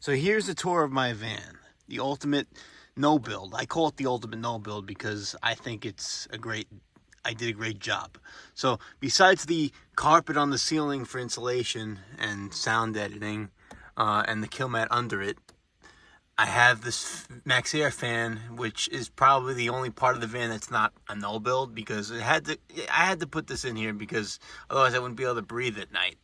So here's a tour of my van, the ultimate no build. I call it the ultimate no build because I think I did a great job. So besides the carpet on the ceiling for insulation and sound editing, and the kill mat under it, I have this Max Air fan, which is probably the only part of the van that's not a no build, because I had to put this in here because otherwise I wouldn't be able to breathe at night.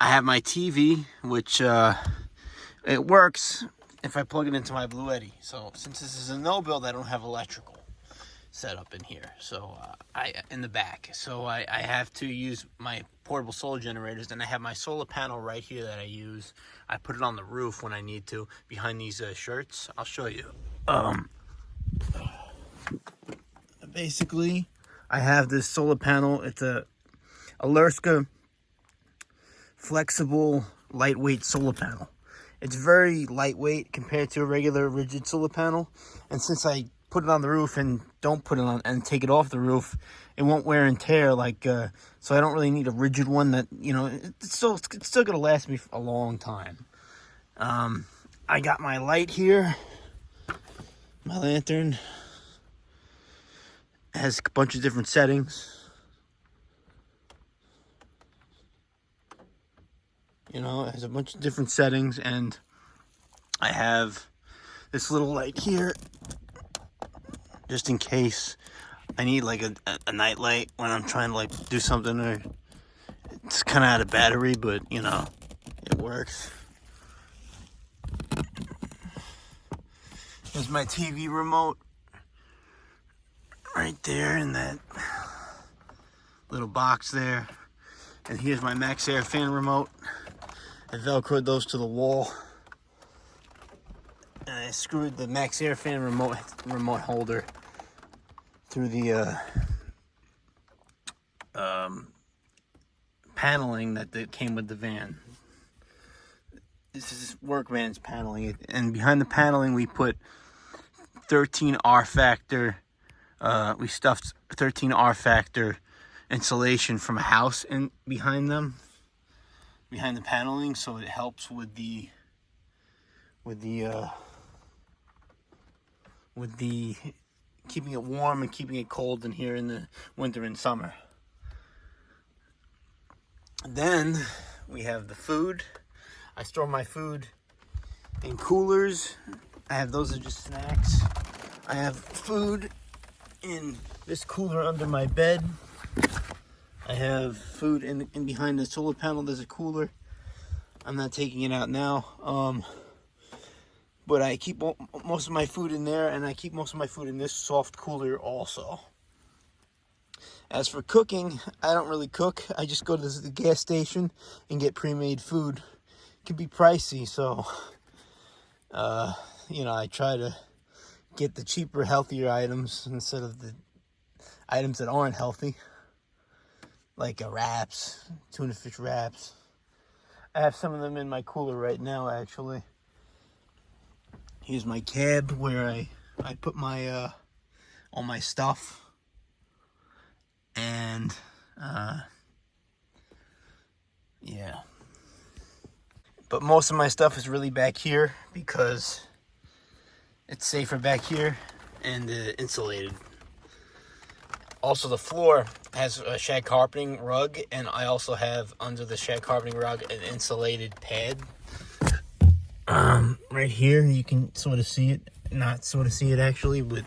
I have my TV, which it works if I plug it into my Blue Eddy. So since this is a no build, I don't have electrical set up in here. So in the back. So I have to use my portable solar generators, and I have my solar panel right here that I use. I put it on the roof when I need to, behind these shirts. I'll show you. Basically, I have this solar panel. It's a Alerska flexible, lightweight solar panel. It's very lightweight compared to a regular rigid solar panel, and since I put it on the roof and don't put it on and take it off the roof, it won't wear and tear like so I don't really need a rigid one that, you know, it's still gonna last me a long time. I got my light here, my lantern. It has a bunch of different settings. You know, it has a bunch of different settings, and I have this little light here just in case I need like a night light when I'm trying to like do something, or it's kind of out of battery, but you know, it works. There's my TV remote right there in that little box there, and here's my Max Air fan remote. I velcroed those to the wall, and I screwed the Max Air fan remote holder through the paneling that came with the van. This is Workman's paneling, and behind the paneling we put 13 R factor. We stuffed 13 R factor insulation from a house in behind the paneling, so it helps with the keeping it warm and keeping it cold in here in the winter and summer. Then we have the food. I store my food in coolers. I have those are just snacks. I have food in this cooler under my bed. I have food in behind the solar panel. There's a cooler. I'm not taking it out now. But I keep most of my food in there, and I keep most of my food in this soft cooler also. As for cooking, I don't really cook. I just go to the gas station and get pre-made food. It can be pricey, so you know, I try to get the cheaper, healthier items instead of the items that aren't healthy, like wraps, tuna fish wraps. I have some of them in my cooler right now, actually. Here's my cab where I put my all my stuff, and yeah. But most of my stuff is really back here because it's safer back here and insulated. Also, the floor has a shag carpeting rug, and I also have under the shag carpeting rug an insulated pad. Right here, you can sort of see it, not sort of see it actually, but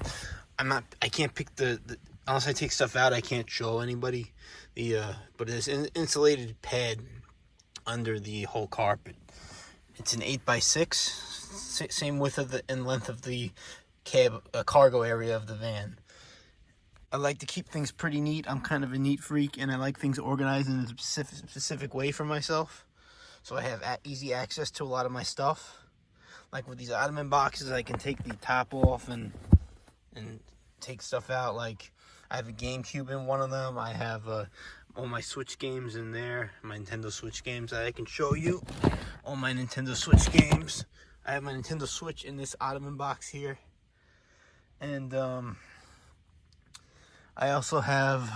I can't pick unless I take stuff out, I can't show anybody but there's an insulated pad under the whole carpet. It's an 8x6, same width and length of the cargo area of the van. I like to keep things pretty neat. I'm kind of a neat freak, and I like things organized in a specific way for myself. So I have easy access to a lot of my stuff. Like with these ottoman boxes, I can take the top off and take stuff out. Like I have a GameCube in one of them. I have all my Switch games in there, my Nintendo Switch games. I can show you all my Nintendo Switch games. I have my Nintendo Switch in this ottoman box here. And I also have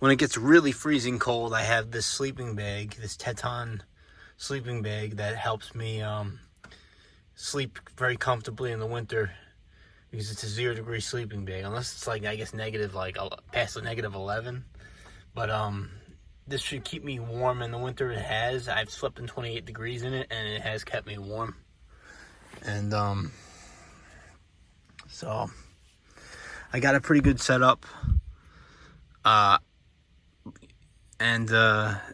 when it gets really freezing cold, I have this sleeping bag, this Teton sleeping bag that helps me sleep very comfortably in the winter, because it's a 0-degree sleeping bag, unless it's like, I guess, negative, like past the negative 11. But this should keep me warm in the winter. It has. I've slept in 28 degrees in it, and it has kept me warm. And so I got a pretty good setup. And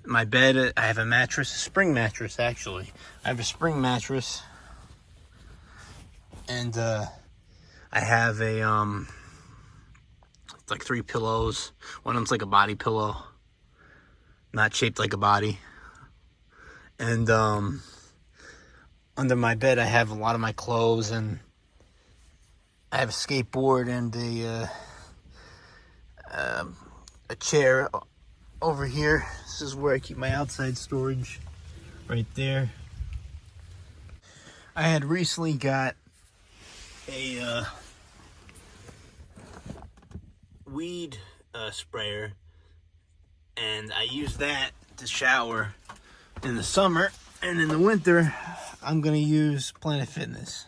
my bed, I have a mattress, a spring mattress actually. I have a spring mattress, and I have a like 3 pillows. One of them's like a body pillow, not shaped like a body. And under my bed, I have a lot of my clothes, and I have a skateboard and a chair over here. This is where I keep my outside storage, right there. I had recently got a weed sprayer, and I use that to shower in the summer, and in the winter I'm gonna use Planet Fitness.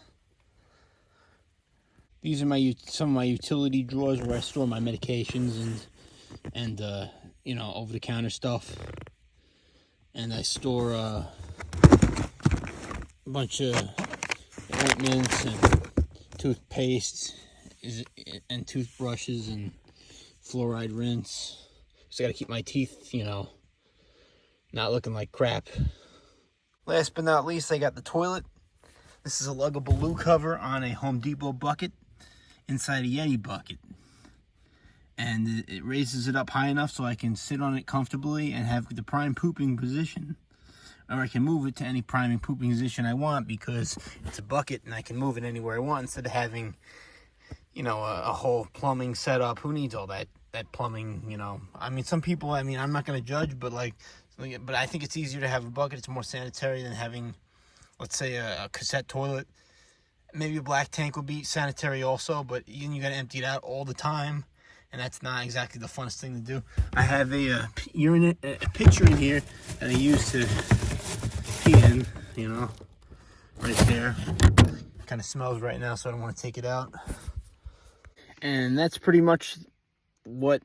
These are some of my utility drawers where I store my medications and you know, over-the-counter stuff. And I store a bunch of ointments and toothpaste and toothbrushes and fluoride rinse. Just gotta keep my teeth, you know, not looking like crap. Last but not least, I got the toilet. This is a luggable loo cover on a Home Depot bucket inside a Yeti bucket. And it raises it up high enough so I can sit on it comfortably and have the prime pooping position. Or I can move it to any priming pooping position I want, because it's a bucket and I can move it anywhere I want, instead of having, you know, a whole plumbing setup. Who needs all that plumbing, you know? I mean, some people, I mean, I'm not going to judge, but but I think it's easier to have a bucket. It's more sanitary than having, let's say, a cassette toilet. Maybe a black tank would be sanitary also, but you got to empty it out all the time, and that's not exactly the funnest thing to do. I have a pitcher in here that I use to pee in, you know, right there. Kind of smells right now, so I don't want to take it out. And that's pretty much what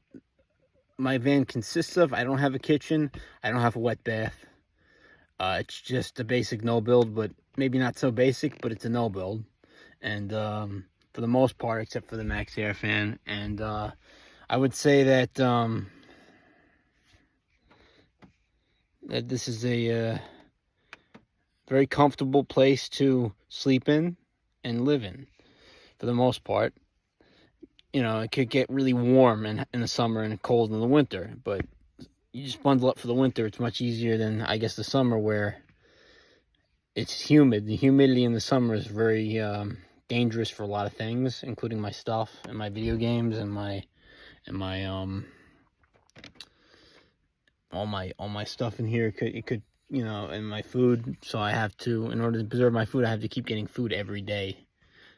my van consists of. I don't have a kitchen. I don't have a wet bath. It's just a basic no build, but maybe not so basic, but it's a no build. And for the most part, except for the Max Air fan. And I would say that that this is a very comfortable place to sleep in and live in, for the most part. You know, it could get really warm in the summer and cold in the winter, but you just bundle up for the winter. It's much easier than, I guess, the summer, where it's humid. The humidity in the summer is very dangerous for a lot of things, including my stuff and my video games and all my stuff in here. It could, you know, and my food. So I have to, in order to preserve my food, I have to keep getting food every day.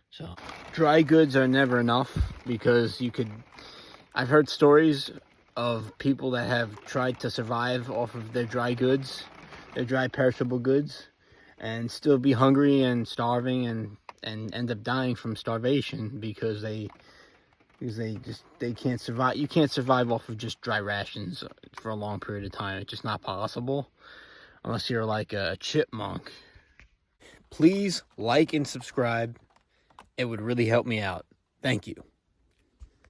So dry goods are never enough, because I've heard stories of people that have tried to survive off of their dry goods, their dry perishable goods, and still be hungry and starving and end up dying from starvation, because they can't survive. You can't survive off of just dry rations for a long period of time. It's just not possible, unless you're like a chipmunk. Please like and subscribe. It would really help me out. Thank you.